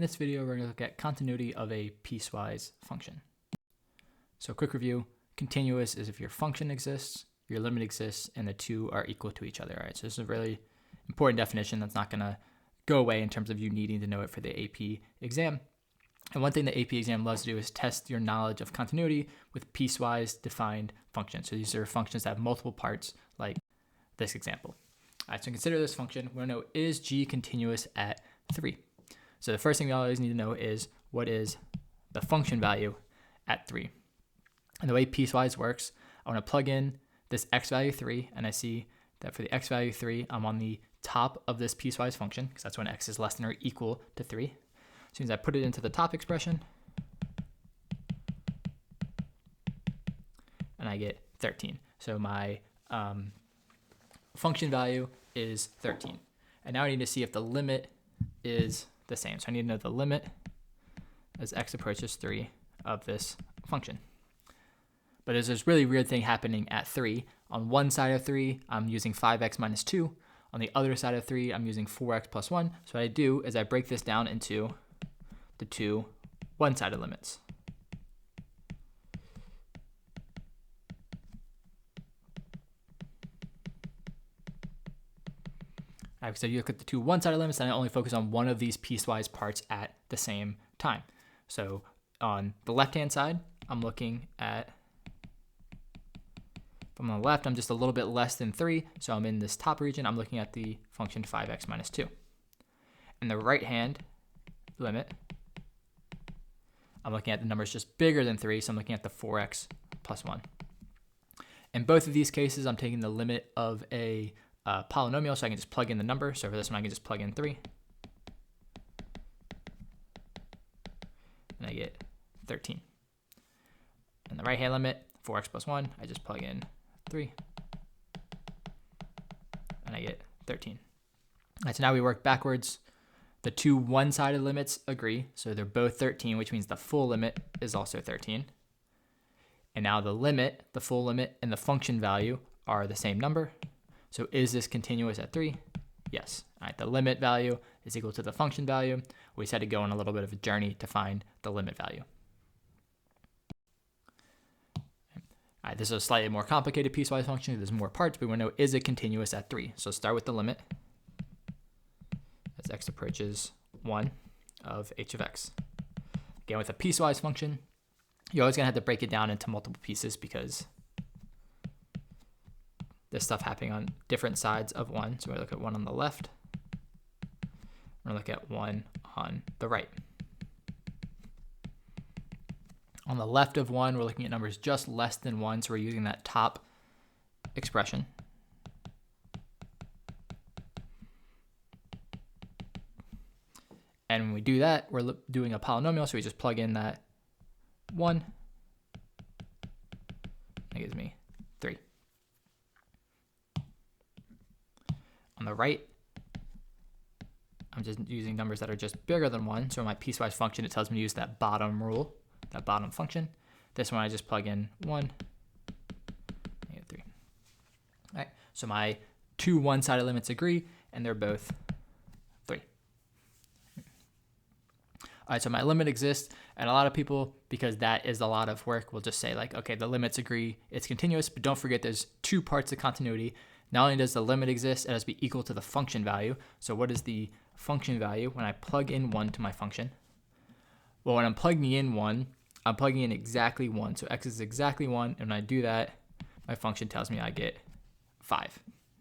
In this video, we're going to look at continuity of a piecewise function. So quick review, continuous is if your function exists, your limit exists, and the two are equal to each other. All right, so this is a really important definition that's not going to go away in terms of you needing to know it for the AP exam. And one thing the AP exam loves to do is test your knowledge of continuity with piecewise defined functions. So these are functions that have multiple parts, like this example. All right, so consider this function. We want to know, is g continuous at 3? So the first thing we always need to know is what is the function value at 3. And the way piecewise works, I want to plug in this x value 3, and I see that for the x value 3, I'm on the top of this piecewise function, because that's when x is less than or equal to 3. As soon as I put it into the top expression, and I get 13. So my function value is 13. And now I need to see if the limit is the same. So I need to know the limit as x approaches 3 of this function. But there's this really weird thing happening at 3. On one side of 3, I'm using 5x minus 2. On the other side of 3, I'm using 4x plus 1. So what I do is I break this down into the two one-sided limits. All right, so you look at the two one-sided limits, and I only focus on one of these piecewise parts at the same time. So on the left-hand side, I'm looking at, from the left, I'm just a little bit less than 3, so I'm in this top region. I'm looking at the function 5x minus 2. And the right-hand limit, I'm looking at the numbers just bigger than 3, so I'm looking at the 4x plus 1. In both of these cases, I'm taking the limit of a polynomial, so I can just plug in the number. So for this one, I can just plug in 3. And I get 13. And the right-hand limit, 4x plus 1, I just plug in 3. And I get 13. All right, so now we work backwards. The two one-sided limits agree, so they're both 13, which means the full limit is also 13. And now the limit, the full limit, and the function value are the same number. So is this continuous at 3? Yes. All right, the limit value is equal to the function value. We just had to go on a little bit of a journey to find the limit value. All right, this is a slightly more complicated piecewise function. There's more parts, but we want to know, is it continuous at 3? So start with the limit as x approaches 1 of h of x. Again, with a piecewise function, you're always going to have to break it down into multiple pieces because there's stuff happening on different sides of 1. So we're going to look at 1 on the left. We're going to look at 1 on the right. On the left of 1, we're looking at numbers just less than 1, so we're using that top expression. And when we do that, we're doing a polynomial, so we just plug in that 1. That gives me 3. On the right, I'm just using numbers that are just bigger than 1. So in my piecewise function, it tells me to use that bottom rule, that bottom function. This one, I just plug in 1, I get 3. All right, so my two one-sided limits agree, and they're both 3. All right, so my limit exists, and a lot of people, because that is a lot of work, will just say like, okay, the limits agree, it's continuous, but don't forget there's two parts of continuity. Not only does the limit exist, it has to be equal to the function value. So what is the function value when I plug in 1 to my function? Well, when I'm plugging in 1, I'm plugging in exactly 1. So x is exactly 1, and when I do that, my function tells me I get 5.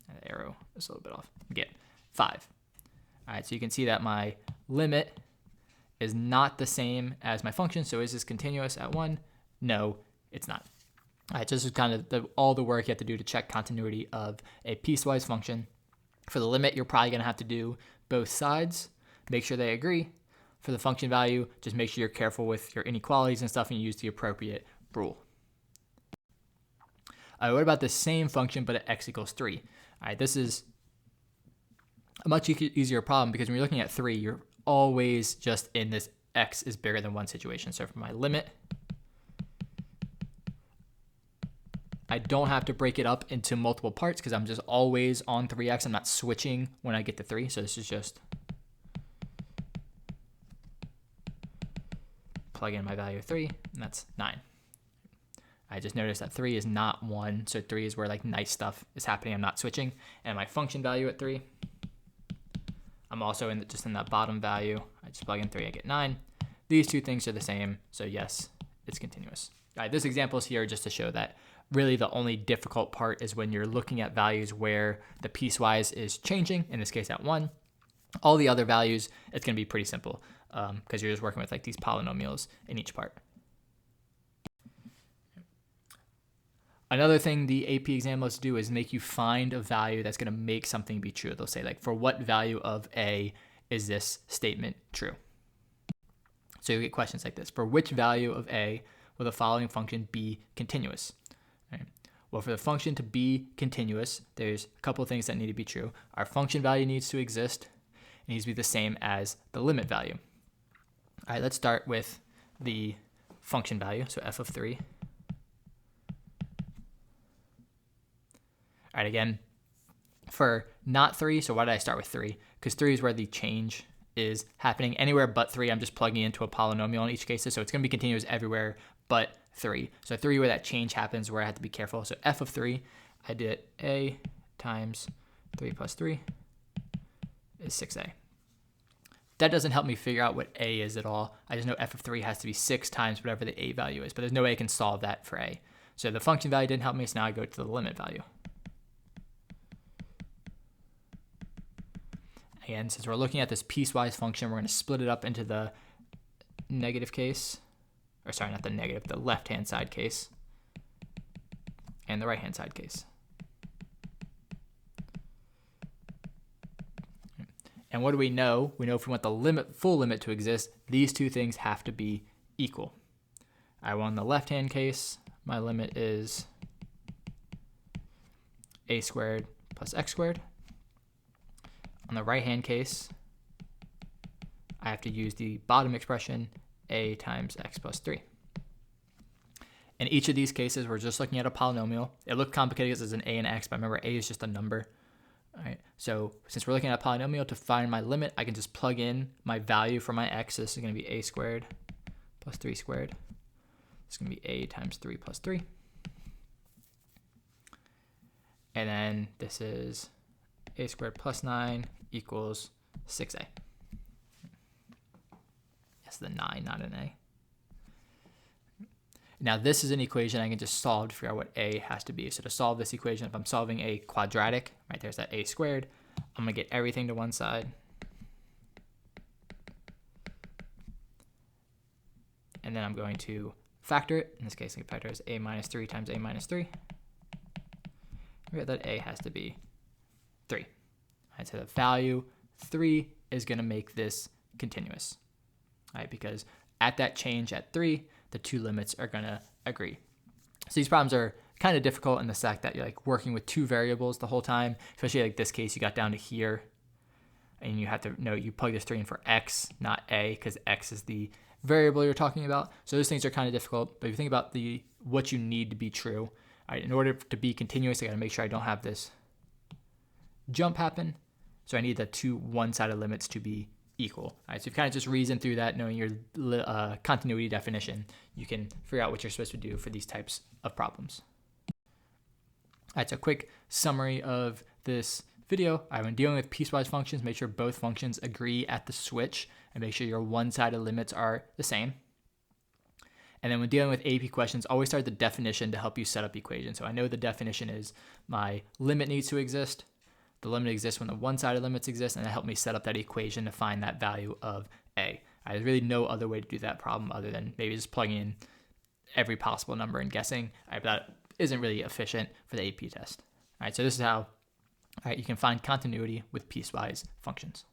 And the arrow is a little bit off. I get 5. All right, so you can see that my limit is not the same as my function. So is this continuous at 1? No, it's not. All right, so this is kind of all the work you have to do to check continuity of a piecewise function. For the limit, you're probably going to have to do both sides, make sure they agree. For the function value, just make sure you're careful with your inequalities and stuff and you use the appropriate rule. All right, what about the same function but at x equals 3? All right, this is a much easier problem because when you're looking at 3, you're always just in this x is bigger than 1 situation. So for my limit, I don't have to break it up into multiple parts because I'm just always on 3x. I'm not switching when I get to 3. So this is just plug in my value of 3, and that's 9. I just noticed that 3 is not 1, so 3 is where like nice stuff is happening. I'm not switching. And my function value at 3, I'm also just in that bottom value. I just plug in 3, I get 9. These two things are the same, so yes, it's continuous. All right, this example is here just to show that really the only difficult part is when you're looking at values where the piecewise is changing, in this case at 1. All the other values, it's going to be pretty simple because you're just working with like these polynomials in each part. Another thing the AP exam lets do is make you find a value that's going to make something be true. They'll say like, for what value of A is this statement true? So you get questions like this. For which value of A will the following function be continuous? Right. Well, for the function to be continuous, there's a couple of things that need to be true. Our function value needs to exist. It needs to be the same as the limit value. All right, let's start with the function value, so f of 3. All right, again, for not 3, so why did I start with 3? Because 3 is where the change is happening. Anywhere but 3, I'm just plugging into a polynomial in each case, so it's going to be continuous everywhere but 3. So 3 where that change happens, where I have to be careful. So f of 3, I did a times 3 plus 3 is 6a. That doesn't help me figure out what a is at all. I just know f of 3 has to be 6 times whatever the a value is, but there's no way I can solve that for a. So the function value didn't help me, so now I go to the limit value. And since we're looking at this piecewise function, we're going to split it up into the negative case, or sorry, not the negative, the left-hand side case, and the right-hand side case. And what do we know? We know if we want the full limit to exist, these two things have to be equal. I want the left-hand case, my limit is a squared plus x squared. On the right-hand case, I have to use the bottom expression, a times x plus 3. In each of these cases, we're just looking at a polynomial. It looked complicated because it's an a and x, but remember, a is just a number. All right, so since we're looking at a polynomial, to find my limit, I can just plug in my value for my x. This is going to be a squared plus 3 squared. It's going to be a times 3 plus 3. And then this is a squared plus 9 equals 6a. That's the 9, not an a. Now this is an equation I can just solve to figure out what a has to be. So to solve this equation, if I'm solving a quadratic, right, there's that a squared, I'm going to get everything to one side. And then I'm going to factor it. In this case, I can factor it as a minus 3 times a minus 3. We get that a has to be 3. Right, so the value 3 is going to make this continuous, right? Because at that change at 3, the two limits are going to agree. So these problems are kind of difficult in the fact that you're like working with two variables the whole time, especially like this case, you got down to here and you have to know you plug this 3 in for x, not a, because x is the variable you're talking about. So those things are kind of difficult, but if you think about what you need to be true, right, in order to be continuous, I got to make sure I don't have this jump happen. So I need the two one-sided limits to be equal. All right, so if you kind of just reason through that, knowing your continuity definition, you can figure out what you're supposed to do for these types of problems. All right, so a quick summary of this video. When dealing with piecewise functions, make sure both functions agree at the switch and make sure your one-sided limits are the same. And then when dealing with AP questions, always start the definition to help you set up equations. So I know the definition is my limit needs to exist. The limit exists when the one-sided limits exist, and that helped me set up that equation to find that value of a. There's really no other way to do that problem other than maybe just plugging in every possible number and guessing. But that isn't really efficient for the AP test. All right, so this is how you can find continuity with piecewise functions.